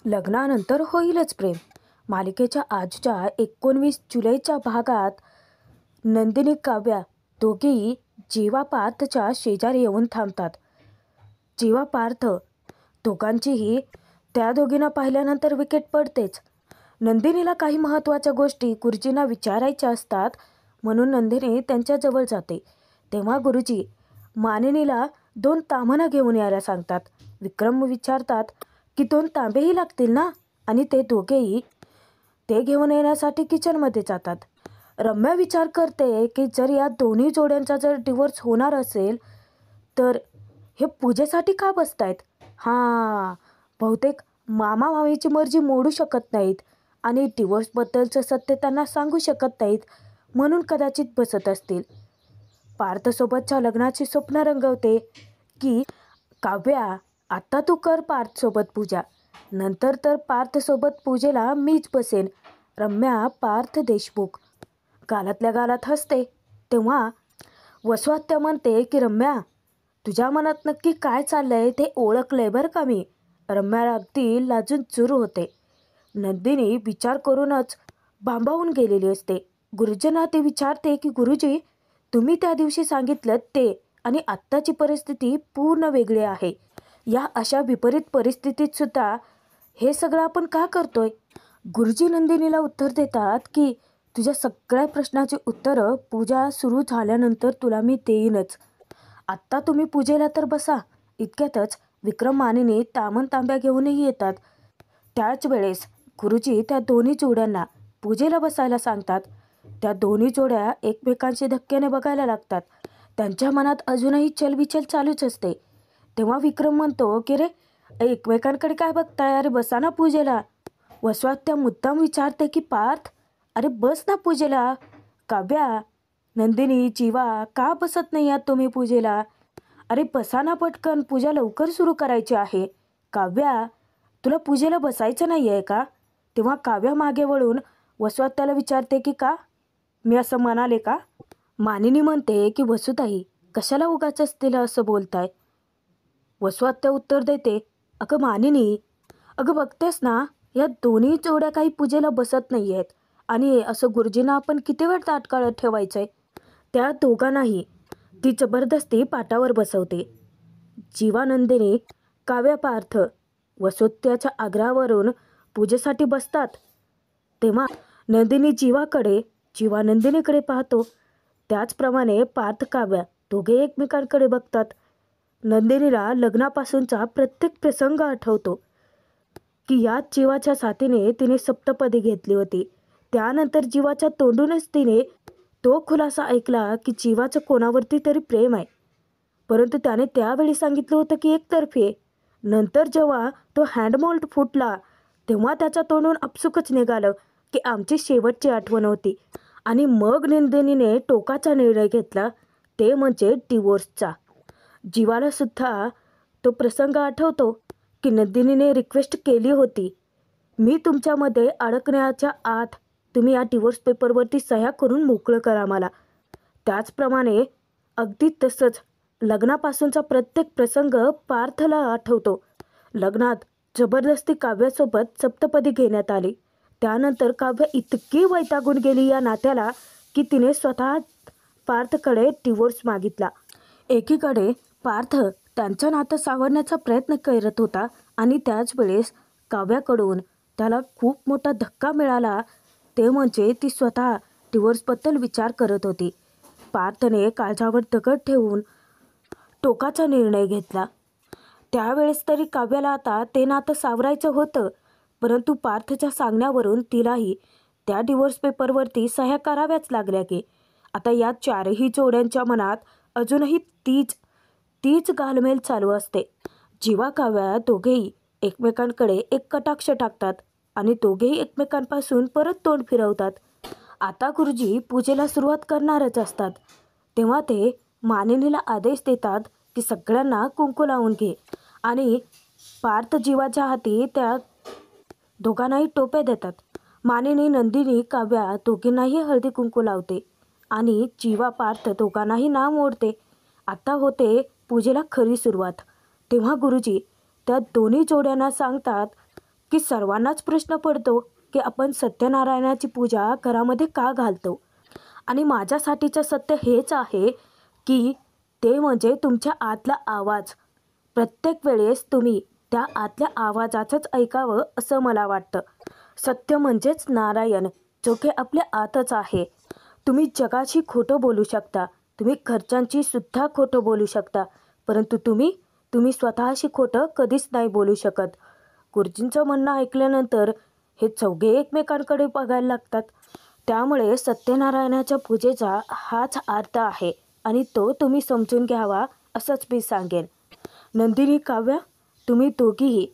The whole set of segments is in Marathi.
लग्नानंतर होईलच प्रेम मालिकेच्या आजच्या 19 जुलैच्या भागात नंदिनी काव्या दोघेही जीवा पार्थच्या शेजारी येऊन थांबतात. जीवा पार्थ दोघांचीही त्या दोघींना पाहिल्यानंतर विकेट पडतेच. नंदिनीला काही महत्त्वाच्या गोष्टी गुरुजींना विचारायच्या असतात म्हणून नंदिनी त्यांच्याजवळ जाते. तेव्हा गुरुजी मानिनीला 2 ताम्हणं घेऊन यायला सांगतात. विक्रम विचारतात की 2 तांबेही लागतील ना, आणि ते दोघेही ते घेऊन येण्यासाठी किचनमध्ये जातात. रम्या विचार करते की जर या दोन्ही जोड्यांचा जर डिवोर्स होणार असेल तर हे पूजेसाठी का बसतायत. बहुतेक मामा मामीची मर्जी मोडू शकत नाहीत आणि डिवोर्सबद्दलचं सत्य त्यांना सांगू शकत नाहीत म्हणून कदाचित बसत असतील. पार्थसोबतच्या लग्नाची स्वप्न रंगवते की काव्या आत्ता तू कर पार्थसोबत पूजा, नंतर तर पार्थसोबत पूजेला मीच बसेन. रम्या पार्थ देशमुख गालातल्या गालात हसते. तेव्हा वसुहत्या म्हणते की रम्या तुझ्या मनात नक्की काय चाललंय ते ओळखलंय बरं का मी. रम्या अगदी लाजून चूर होते. नंदिनी विचार करूनच भांबावून गेलेली असते. गुरुजींना ती विचारते की गुरुजी तुम्ही त्या दिवशी सांगितलं ते आणि आत्ताची परिस्थिती पूर्ण वेगळी आहे. या अशा विपरीत परिस्थितीत सुद्धा हे सगळं आपण का करतोय. गुरुजी नंदिनीला उत्तर देतात की तुझ्या सगळ्या प्रश्नाची उत्तरं पूजा सुरू झाल्यानंतर तुला मी देईनच. आत्ता तुम्ही पूजेला तर बसा. इतक्यातच विक्रम मानिनी तामन तांब्या घेऊनही येतात. त्याच वेळेस गुरुजी त्या दोन्ही जोड्यांना पूजेला बसायला सांगतात. त्या दोन्ही जोड्या एकमेकांशी धक्क्याने बघायला लागतात. त्यांच्या मनात अजूनही चलबिचल चालूच असते. तेव्हा विक्रम म्हणतो की रे एकमेकांकडे काय बघताय, अरे बसा ना पूजेला. वसुहत्या मुद्दाम विचारते की पार्थ अरे बस ना पूजेला. काव्या नंदिनी जीवा का बसत नाही आहात तुम्ही पूजेला. अरे बसा ना पटकन, पूजा लवकर सुरू करायची आहे. काव्या तुला पूजेला बसायचं नाही आहे का. तेव्हा काव्या मागे वळून वसुहत्याला विचारते की का मी असं म्हणाले का. मानिनी म्हणते की वसुताई कशाला उगाचच तिला असं बोलताय. वसुहत्या उत्तर देते अगं मानिनी, अगं बघतेस ना या दोन्ही जोड्या काही पूजेला बसत नाही आहेत आणि असं गुरुजींना आपण किती वेळ ताटकाळत ठेवायचंय. त्या दोघांनाही ती जबरदस्ती पाटावर बसवते. जीवानंदिनी काव्या पार्थ वसुहत्याच्या आग्रहावरून पूजेसाठी बसतात. तेव्हा नंदिनी जीवा नंदिनीकडे पाहतो. त्याचप्रमाणे पार्थ काव्या दोघे एकमेकांकडे बघतात. नंदिनीला लग्नापासूनचा प्रत्येक प्रसंग आठवतो की याच जीवाच्या साथीने तिने सप्तपदी घेतली होती. त्यानंतर जीवाच्या तोंडूनच तिने तो खुलासा ऐकला की जीवाचं कोणावरती तरी प्रेम आहे, परंतु त्याने त्यावेळी सांगितलं होतं की एकतर्फी आहे. नंतर जेव्हा तो हँडमोल्ड फुटला तेव्हा त्याच्या तोंडून आपसुकच निघालं की आमची शेवटची आठवण होती. आणि मग नंदिनीने टोकाचा निर्णय घेतला, ते म्हणजे डिवोर्सचा. जीवाला सुद्धा तो प्रसंग आठवतो की नंदिनीने रिक्वेस्ट केली होती मी तुमच्यामध्ये अडकण्याच्या आत तुम्ही या डिवोर्स पेपरवरती सह्या करून मोकळं करा मला. त्याचप्रमाणे अगदी तसंच लग्नापासूनचा प्रत्येक प्रसंग पार्थला आठवतो. लग्नात जबरदस्ती काव्यासोबत सप्तपदी घेण्यात आली. त्यानंतर काव्य इतकी वैतागून गेली या नात्याला की तिने स्वतः पार्थकडे डिवोर्स मागितला. एकीकडे पार्थ त्यांचं नातं सावरण्याचा प्रयत्न करत होता आणि त्याच वेळेस काव्याकडून त्याला खूप मोठा धक्का मिळाला, ते म्हणजे ती स्वतः डिवोर्सबद्दल विचार करत होती. पार्थने काळजावर दगड ठेवून टोकाचा निर्णय घेतला. त्यावेळेस तरी काव्याला आता ते नातं सावरायचं होतं, परंतु पार्थच्या सांगण्यावरून तिलाही त्या डिवोर्स पेपरवरती सह्या कराव्याच लागल्या की आता या चारही जोड्यांच्या मनात अजूनही तीच घालमेल चालू असते. जीवा काव्या दोघेही एकमेकांकडे एक कटाक्ष टाकतात आणि दोघेही एकमेकांपासून परत तोंड फिरवतात. आता गुरुजी पूजेला सुरुवात करणारच असतात. तेव्हा ते मानिनीला आदेश देतात की सगळ्यांना कुंकू लावून घे आणि पार्थ जीवाच्या हाती त्या दोघांनाही टोप्या देतात. मानिनी नंदिनी काव्या दोघींनाही हळदी कुंकू लावते आणि जीवा पार्थ दोघांनाही नाम ओढते. आता होते पूजेला खरी सुरुवात. तेव्हा गुरुजी त्या दोन्ही जोड्यांना सांगतात की सर्वांनाच प्रश्न पडतो की आपण सत्यनारायणाची पूजा घरामध्ये का घालतो. आणि माझ्यासाठीचं सत्य हेच आहे की ते म्हणजे तुमच्या आतला आवाज. प्रत्येक वेळेस तुम्ही त्या आतल्या आवाजाचंच ऐकावं असं मला वाटतं. सत्य म्हणजेच नारायण, जो की आपल्या आतच आहे. तुम्ही जगाशी खोटं बोलू शकता, तुम्ही घरच्यांची सुद्धा खोटं बोलू शकता, परंतु तुम्ही स्वतःशी खोटं कधीच नाही बोलू शकत. गुरुजींचं म्हणणं ऐकल्यानंतर हे चौघे एकमेकांकडे बघायला लागतात. त्यामुळे सत्यनारायणाच्या पूजेचा हाच अर्थ आहे आणि तो तुम्ही समजून घ्यावा असंच मी सांगेन. नंदिनी, काव्या, तुम्ही दोघीही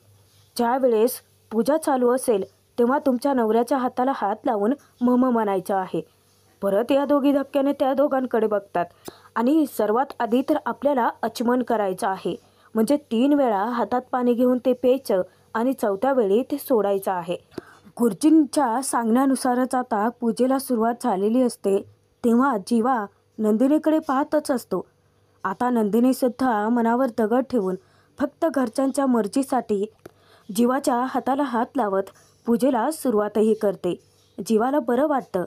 ज्या वेळेस पूजा चालू असेल तेव्हा तुमच्या नवऱ्याच्या हाताला हात लावून मम म्हणायचं आहे. परत या दोघी धक्क्याने त्या दोघांकडे बघतात आणि सर्वात आधी तर आपल्याला आचमन करायचं आहे. म्हणजे 3 वेळा हातात पाणी घेऊन ते प्यायचं आणि 4थ्या वेळी ते सोडायचं आहे. गुरुजींच्या सांगण्यानुसारच आता पूजेला सुरुवात झालेली असते. तेव्हा जीवा नंदिनीकडे पाहतच असतो. आता नंदिनीसुद्धा मनावर दगड ठेवून फक्त घरच्यांच्या मर्जीसाठी जीवाच्या हाताला हात लावत पूजेला सुरुवातही करते. जीवाला बरं वाटतं.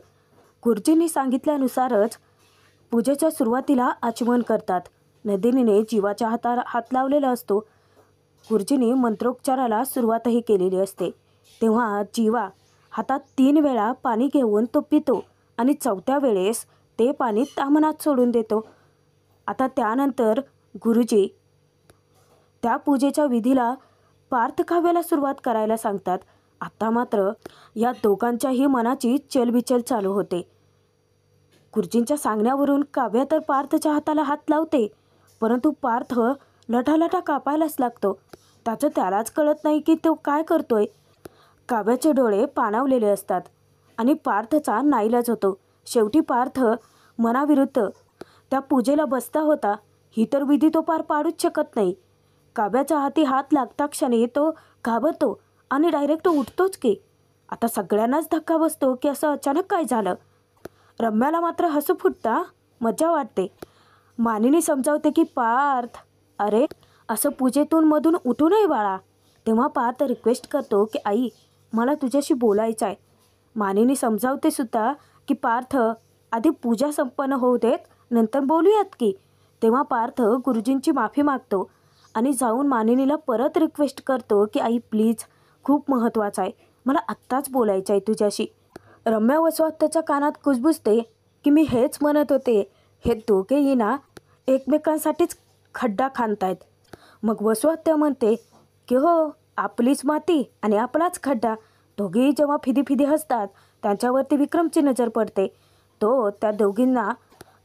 गुरुजींनी सांगितल्यानुसारच पूजेच्या सुरुवातीला आचमन करतात. नंदिनीने जीवाच्या हाताला हात लावलेला असतो. गुरुजींनी मंत्रोच्चाराला सुरुवातही केलेली असते. तेव्हा जीवा हातात 3 वेळा पाणी घेऊन तो पितो आणि 4थ्या वेळेस ते पाणी तामनात सोडून देतो. आता त्यानंतर गुरुजी त्या पूजेच्या विधीला पार्थकाव्याला सुरुवात करायला सांगतात. आता मात्र या दोघांच्याही मनाची चलबिचल चालू होते. गुरुजींच्या सांगण्यावरून काव्या तर पार्थच्या हाताला हात लावते, परंतु पार्थ लठालठा कापायलाच लागतो. त्याचं त्यालाच कळत नाही की तो काय करतोय. काव्याचे डोळे पाणावलेले असतात आणि पार्थचा नाईलाज होतो. शेवटी पार्थ मनाविरुद्ध त्या पूजेला बसता होता. ही तर विधी तो पार पाडूच शकत नाही. काव्याच्या हाती हात लागता क्षणी तो घाबरतो आणि डायरेक्ट उठतोच की. आता सगळ्यांनाच धक्का बसतो की असं अचानक काय झालं. रम्याला मात्र हसू फुटता, मजा वाटते. मानिनी समजावते की पार्थ, अरे असं पूजेतून मधून उठू नये बाळा. तेव्हा पार्थ रिक्वेस्ट करतो की आई, मला तुझ्याशी बोलायचं आहे. मानिनी समजावते सुद्धा की पार्थ आधी पूजा संपन्न होऊ देत, नंतर बोलूयात की. तेव्हा पार्थ गुरुजींची माफी मागतो आणि जाऊन मानिनीला परत रिक्वेस्ट करतो की आई प्लीज, खूप महत्त्वाचं आहे, मला आत्ताच बोलायचं आहे तुझ्याशी. रम्या वसवात त्याच्या कानात कुजबुजते की मी हेच म्हणत होते, हे दोघेही ना एकमेकांसाठीच खड्डा खांदतायत. मग वसवात्या म्हणते की हो, आपलीच माती आणि आपलाच खड्डा. दोघेही जेव्हा फिदी हसतात त्यांच्यावरती विक्रमची नजर पडते. तो त्या दोघींना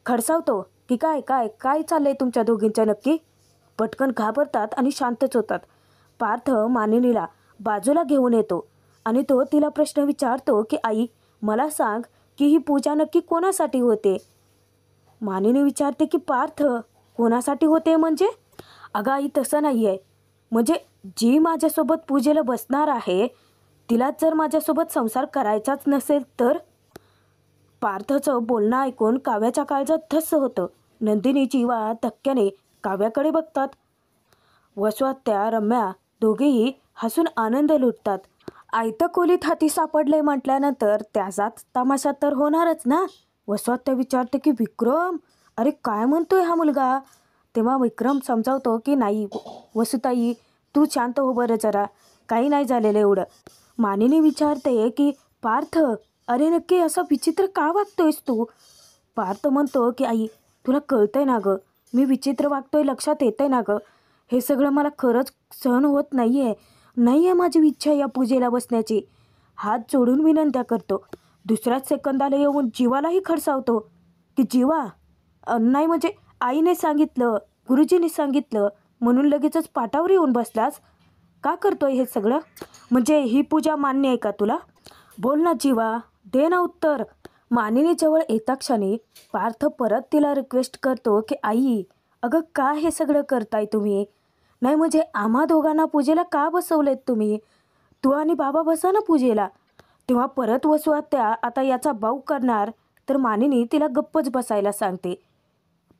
खडसावतो की काय काय काय चाललंय तुमच्या दोघींच्या नक्की. पटकन घाबरतात आणि शांतच होतात. पार्थ मानिनीला बाजूला घेऊन येतो आणि तो तिला प्रश्न विचारतो की आई, मला सांग की ही पूजा नक्की कोणासाठी होते. मानिनी विचारते की पार्थ, कोणासाठी होते म्हणजे. अगं आई, तसं नाही आहे. म्हणजे जी माझ्यासोबत पूजेला बसणार आहे तिलाच जर माझ्यासोबत संसार करायचाच नसेल तर. पार्थचं बोलणं ऐकून काव्याच्या काळजात धस्स होतं. नंदिनी जीवा धक्क्याने काव्याकडे बघतात. वसवात्या रम्या दोघेही हसून आनंद लुटतात. आयतं खोलीत हाती सापडले म्हटल्यानंतर त्याचाच तमाशा तर होणारच ना. वसवात्या विचारते की विक्रम, अरे काय म्हणतोय हा मुलगा. तेव्हा विक्रम समजावतो की नाही वसुताई, तू शांत हो बरं जरा, काही नाही झालेलं एवढं. मानिनी विचारते की पार्थ, अरे नक्की असं विचित्र का वागतोयस तू. पार्थ म्हणतो की आई, तुला कळतंय ना गं, मी विचित्र वागतोय, लक्षात येतंय ना गं. हे सगळं मला खरंच सहन होत नाही आहे माझी इच्छा या पूजेला बसण्याची. हात जोडून विनंत्या करतो. दुसऱ्याच सेकंदाला येऊन जीवालाही खडसावतो की जीवा, नाही म्हणजे आईने सांगितलं, गुरुजीने सांगितलं म्हणून लगेचच पाठावर येऊन बसलास. का करतोय हे सगळं. म्हणजे ही पूजा मान्य आहे का तुला. बोल ना जीवा, दे ना उत्तर. मानिनीजवळ येता क्षणी पार्थ परत तिला रिक्वेस्ट करतो की आई, अगं का हे सगळं करताय तुम्ही. नाही म्हणजे आम्हा दोघांना पूजेला का बसवलेत तुम्ही. तू आणि बाबा बसा ना पूजेला. तेव्हा परत वसुआत्या आता याचा बाऊ करणार तर मानिनी तिला गप्पच बसायला सांगते.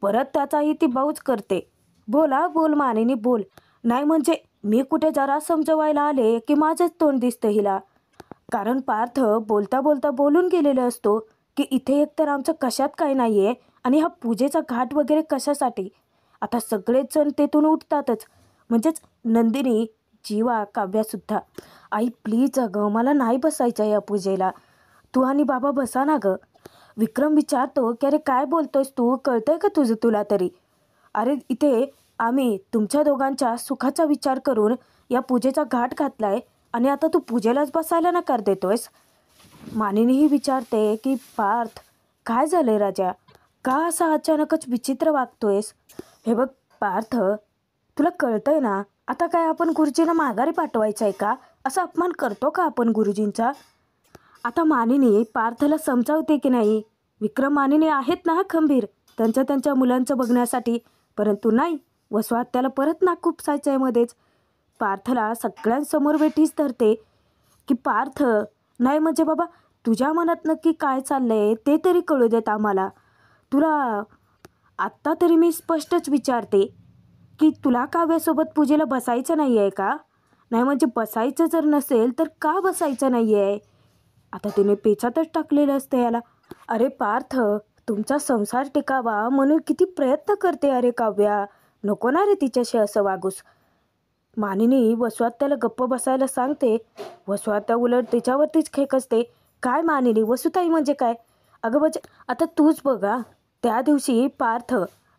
परत त्याचाही ती बाऊच करते. बोल मानिनी बोल. नाही म्हणजे मी कुठे जरा समजवायला आले की माझंच तोंड दिसतं हिला. कारण पार्थ बोलता बोलता बोलून गेलेला असतो की इथे एकतर आमचं कशात काय नाही आहे आणि हा पूजेचा घाट वगैरे कशासाठी. आता सगळेच जण तेथून उठतातच, म्हणजेच नंदिनी, जीवा, काव्यासुद्धा. आई प्लीज अगं, मला नाही बसायचं या पूजेला, तू आणि बाबा बसा ना गं. विक्रम विचारतो की अरे काय बोलतोयस तू, कळतंय का तुझं तुला तरी. अरे इथे आम्ही तुमच्या दोघांच्या सुखाचा विचार करून या पूजेचा घाट घातलाय आणि आता तू पूजेलाच बसायला नकार देतोयस. मानिनीही विचारते की पार्थ काय झालंय राजा, का असा अचानकच विचित्र वागतोयस. हे बघ पार्थ, तुला कळतंय ना आता काय आपण गुरुजींना माघारी पाठवायचं आहे का, असा अपमान करतो का आपण गुरुजींचा. आता मानिनी पार्थला समजावते की नाही, विक्रम मानिनी आहेत ना खंबीर त्यांच्या मुलांचं बघण्यासाठी, परंतु नाही, वसवात त्याला परत नाक खुपसायचं आहे मध्येच. पार्थला सगळ्यांसमोर वेठीस धरते की पार्थ, नाही म्हणजे बाबा तुझ्या मनात नक्की काय चाललंय ते तरी कळू देत आम्हाला. तुला आत्ता तरी मी स्पष्टच विचारते की तुला काव्यासोबत पूजेला बसायचं नाही आहे का, नाही म्हणजे बसायचं जर नसेल तर का बसायचं नाही आहे. आता तिने पेचातच टाकलेलं असतं याला. अरे पार्थ, तुमचा संसार टिकावा म्हणून किती प्रयत्न करते अरे काव्या, नको ना रे तिच्याशी असं वागूस. मानिनी वसुआत्याला गप्प बसायला सांगते. वसुआत्या उलट तिच्यावरतीच खेकसते. काय मानिनी, वसुताई म्हणजे काय. अगं म्हणजे आता तूच बघा, त्या दिवशी पार्थ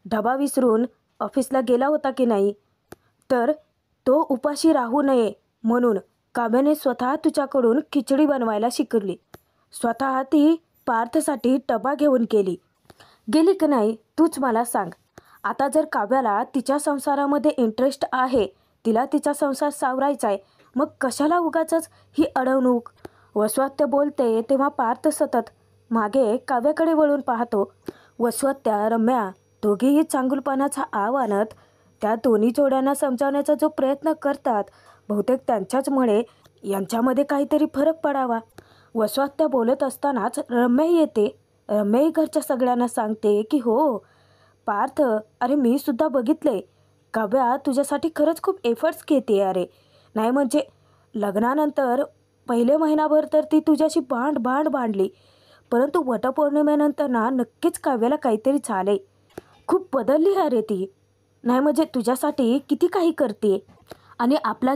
डबा विसरून ऑफिसला गेला होता की नाही, तर तो उपाशी राहू नये म्हणून काव्याने स्वतः तुझ्याकडून खिचडी बनवायला शिकवली. स्वतः ती पार्थसाठी डबा घेऊन गेली की नाही तूच मला सांग. आता जर काव्याला तिच्या संसारामध्ये इंटरेस्ट आहे, तिला तिचा संसार सावरायचा आहे, मग कशाला उगाचच ही अडवणूक. वसुआत्या बोलते तेव्हा पार्थ सतत मागे काव्याकडे वळून पाहतो. वसुआत्या, रम्या दोघेही चांगुलपणाचा आव आणत त्या दोन्ही जोड्यांना समजावण्याचा जो प्रयत्न करतात, बहुतेक त्यांच्याचमुळे यांच्यामध्ये काहीतरी फरक पडावा. वसुआत्या बोलत असतानाच रम्याही येते. रम्याही घरच्या सगळ्यांना सांगते की हो पार्थ, अरे मी सुद्धा बघितले, काव्या तुझ्यासाठी खरंच खूप एफर्ट्स घेते अरे. नाही म्हणजे लग्नानंतर पहिले महिनाभर तर ती तुझ्याशी भांडली, परंतु वटपौर्णिमेनंतर ना नक्कीच काव्याला काहीतरी झाले, खूप बदलली अरे ती. नाही म्हणजे तुझ्यासाठी किती काही करते. आणि आपला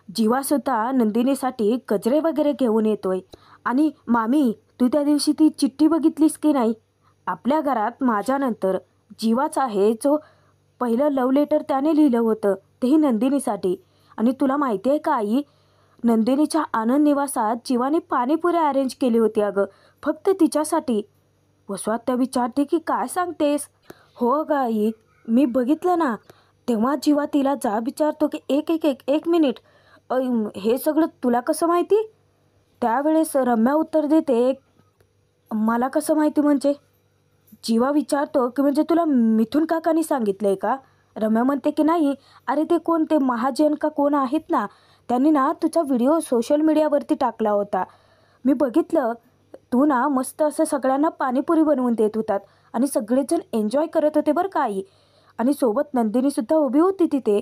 जीवासुद्धा नंदिनीसाठी गजरे वगैरे घेऊन येतोय. आणि मामी, तू त्या दिवशी ती चिठ्ठी बघितलीस की नाही, आपल्या घरात माझ्यानंतर जीवाच आहे जो पहिलं लव्ह लेटर त्याने लिहिलं होतं, तेही नंदिनीसाठी. आणि तुला माहिती आहे का आई, नंदिनीच्या आनंद निवासात जीवाने पाणीपुरी अरेंज केली होती अगं, फक्त तिच्यासाठी. वसुआत्या विचारते की काय सांगतेस. हो अगं आई, मी बघितलं ना. तेव्हा जीवा तिला जाब विचारतो की एक मिनिट, हे सगळं तुला कसं माहिती. त्यावेळेस रम्या उत्तर देते, मला कसं माहिती म्हणजे. जीवा विचारतो की म्हणजे तुला मिथुन काकांनी सांगितलं आहे का. रम्या म्हणते की नाही, अरे ते कोण, ते महाजन का कोण आहेत ना, त्यांनी ना तुझा व्हिडिओ सोशल मीडियावरती टाकला होता, मी बघितलं. तू ना मस्त असं सगळ्यांना पाणीपुरी बनवून देत होतात आणि सगळेजण एन्जॉय करत होते बरं का आई. आणि सोबत नंदिनीसुद्धा उभी होती तिथे.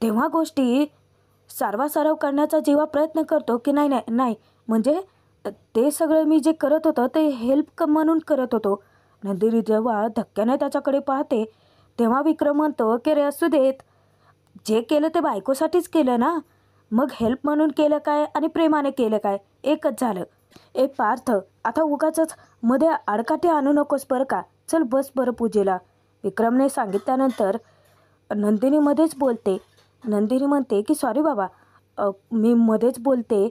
तेव्हा गोष्टी सारवासारव करण्याचा जेव्हा प्रयत्न करतो की नाही म्हणजे ते सगळं मी जे करत होतं ते हेल्प म्हणून करत होतो. नंदिनी जेव्हा धक्क्याने त्याच्याकडे पाहते तेव्हा विक्रम म्हणतो की रे असू देत, जे केलं ते बायकोसाठीच केलं ना, मग हेल्प म्हणून केलं काय आणि प्रेमाने केलं काय, एकच झालं. ए पार्थ, आता उगाचच मध्ये आडकाठी आणू नकोस बरं का, चल बस बरं पूजेला. विक्रमने सांगितल्यानंतर नंदिनी मध्येच बोलते. नंदिनी म्हणते की सॉरी बाबा, मी मध्येच बोलते.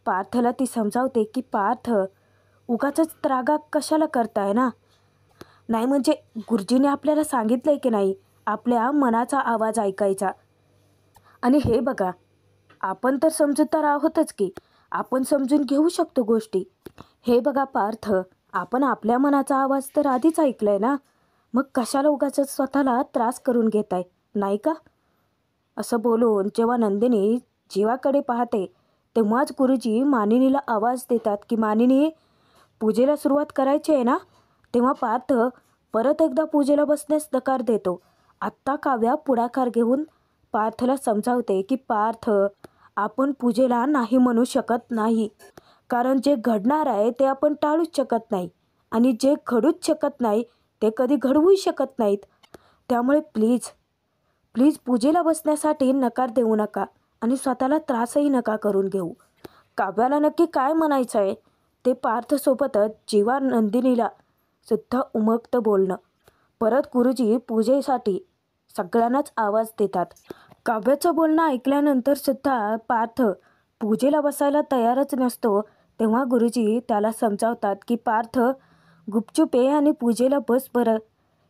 पार्थला ती समजावते की पार्थ, उगाचच त्रागा कशाला करताय ना. नाही म्हणजे गुरुजीने आपल्याला सांगितलं आहे की नाही, आपल्या मनाचा आवाज ऐकायचा. आणि हे बघा, आपण तर समजूतदार आहोतच की, आपण समजून घेऊ शकतो गोष्टी. हे बघा पार्थ, आपण आपल्या मनाचा आवाज तर आधीच ऐकलाय ना, मग कशाला उगाचच स्वतःला त्रास करून घेताय, नाही का. असं बोलून जेव्हा नंदिनी जीवाकडे पाहते तेव्हाच गुरुजी मानिनीला आवाज देतात की मानिनी, पूजेला सुरुवात करायची आहे ना. तेव्हा पार्थ परत एकदा पूजेला बसण्यास नकार देतो. आत्ता काव्या पुढाकार घेऊन पार्थला समजावते की पार्थ, आपण पूजेला नाही म्हणू शकत नाही, कारण जे घडणार आहे ते आपण टाळूच शकत नाही आणि जे घडूच शकत नाही ते कधी घडवूही शकत नाहीत. त्यामुळे प्लीज प्लीज पूजेला बसण्यासाठी नकार देऊ नका आणि स्वतःला त्रासही नका करून घेऊ. काव्याला नक्की काय म्हणायचं आहे ते पार्थसोबतच जीवा नंदिनीला सुद्धा उमगतं बोलणं. परत गुरुजी पूजेसाठी सगळ्यांनाच आवाज देतात. काव्याचं बोलणं ऐकल्यानंतर सुद्धा पार्थ पूजेला बसायला तयारच नसतो. तेव्हा गुरुजी त्याला समजावतात की पार्थ, गुपचूप ये आणि पूजेला बस बरं.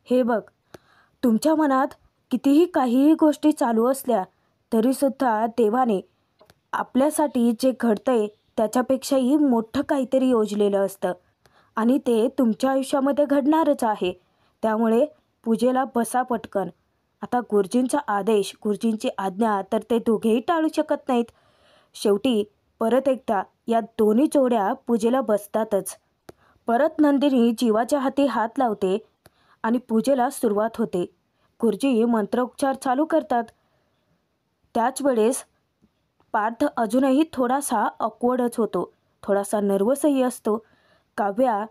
हे बघ, तुमच्या मनात कितीही काहीही गोष्टी चालू असल्या तरीसुद्धा देवाने आपल्यासाठी जे घडतंय त्याच्यापेक्षाही मोठं काहीतरी योजलेलं असतं आणि ते तुमच्या आयुष्यामध्ये घडणारच आहे. त्यामुळे पूजेला बसा पटकन. आता गुरुजींचा आदेश, गुरुजींची आज्ञा तर ते दोघेही टाळू शकत नाहीत. शेवटी परत एकदा या दोन्ही जोड्या पूजेला बसतातच. परत नंदिनी जीवाच्या हाती हात लावते आणि पूजेला सुरुवात होते. गुरुजी मंत्रोच्चार चालू करतात. त्याच वेळेस पार्थ अजूनही थोडासा ऑकवर्डच होतो, थोडासा नर्वसही असतो. काव्या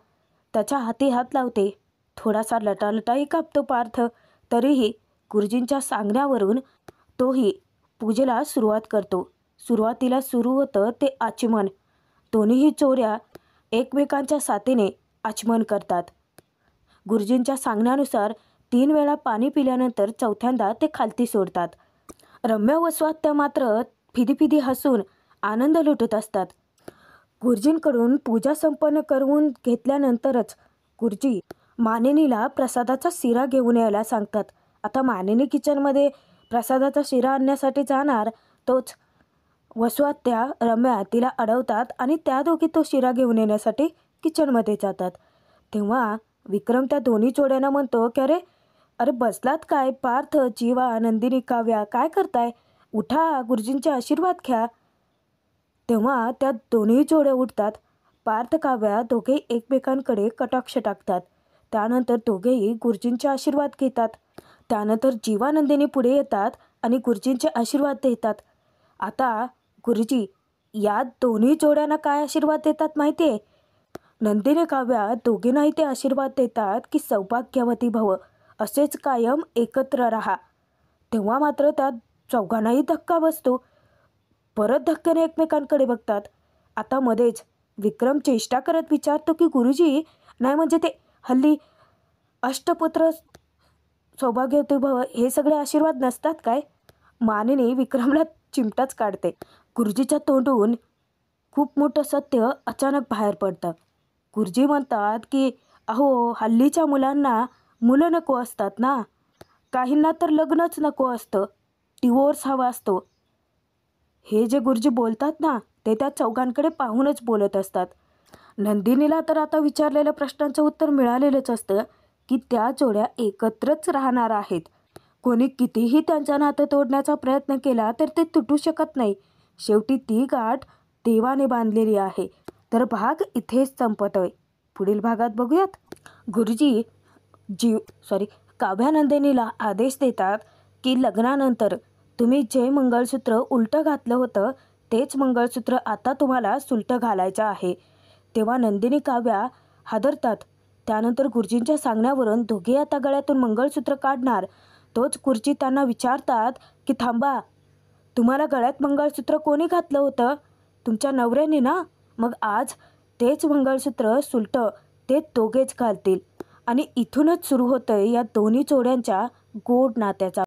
त्याच्या हाती हात लावते. थोडासा लटालटाही कापतो पार्थ. तरीही गुरुजींच्या सांगण्यावरून तोही पूजेला सुरुवात करतो. सुरुवातीला सुरू होतं ते आचमन. दोन्हीही जोड्या एकमेकांच्या साथीने आचमन करतात. गुरुजींच्या सांगण्यानुसार 3 वेळा पाणी पिल्यानंतर चौथ्यांदा ते खालती सोडतात. रम्य व स्वात्या मात्र फिदी हसून आनंद लुटत असतात. गुरुजींकडून पूजा संपन्न करून घेतल्यानंतरच गुरुजी मानिनीला प्रसादाचा शिरा घेऊन यायला सांगतात. आता मानिनी किचनमध्ये प्रसादाचा शिरा आणण्यासाठी जाणार, तोच वसवात्या रम्या तिला अडवतात आणि त्या दोघी तो शिरा घेऊन येण्यासाठी किचनमध्ये जातात. तेव्हा विक्रम त्या दोन्ही जोड्यांना म्हणतो की अरे बसलात काय? पार्थ, जीवा, नंदिनी, काव्या, काय करताय? उठा, गुरुजींचे आशीर्वाद घ्या. तेव्हा त्या दोन्ही जोड्या उठतात. पार्थ, काव्या दोघेही एकमेकांकडे कटाक्ष टाकतात. त्यानंतर दोघेही गुरुजींचे आशीर्वाद घेतात. त्यानंतर जीवा नंदिनी पुढे येतात आणि गुरुजींचे आशीर्वाद देतात. आता गुरुजी या दोन्ही जोड्यांना काय आशीर्वाद देतात माहिती आहे? नंदिनी, काव्या दोघींनाही ते आशीर्वाद देतात की सौभाग्यवती भव, असेच कायम एकत्र राहा. तेव्हा मात्र त्या चौघांनाही धक्का बसतो. परत धक्क्याने एकमेकांकडे बघतात. आता मध्येच विक्रम चेष्टा करत विचारतो की गुरुजी, नाही म्हणजे ते हल्ली अष्टपुत्र सौभाग्यवती भव हे सगळे आशीर्वाद नसतात काय? मानिनी विक्रमला चिमटाच काढते. गुरुजीच्या तोंडून खूप मोठं सत्य अचानक बाहेर पडतं. गुरुजी म्हणतात की अहो, हल्लीच्या मुलांना मुलं नको असतात ना, काहींना तर लग्नच नको असतं, डिवोर्स हवा असतो. हे जे गुरुजी बोलतात ना ते त्या चौघांकडे पाहूनच बोलत असतात. नंदिनीला तर आता विचारलेल्या प्रश्नांचं उत्तर मिळालेलंच असतं की त्या जोड्या एकत्रच राहणार आहेत. कोणी कितीही त्यांचं नातं तोडण्याचा प्रयत्न केला तर ते तुटू शकत नाही. शेवटी ती गाठ देवाने बांधलेली आहे. तर भाग इथेच संपतोय. पुढील भागात बघूयात. गुरुजी काव्या नंदिनीला आदेश देतात की लग्नानंतर तुम्ही जे मंगळसूत्र उलटं घातलं होतं तेच मंगळसूत्र आता तुम्हाला सुलटं घालायचं आहे. तेव्हा नंदिनी, काव्या हादरतात. त्यानंतर गुरुजींच्या सांगण्यावरून दोघे आता गळ्यातून मंगळसूत्र काढणार. तोच गुरुजी त्यांना विचारतात की थांबा, तुम्हाला गळ्यात मंगळसूत्र कोणी घातलं होतं? तुमच्या नवऱ्याने ना? मग आज तेच मंगळसूत्र सुलटं ते दोघेच घालतील आणि इथूनच सुरू होतंय या दोन्ही जोड्यांच्या गोड नात्याचा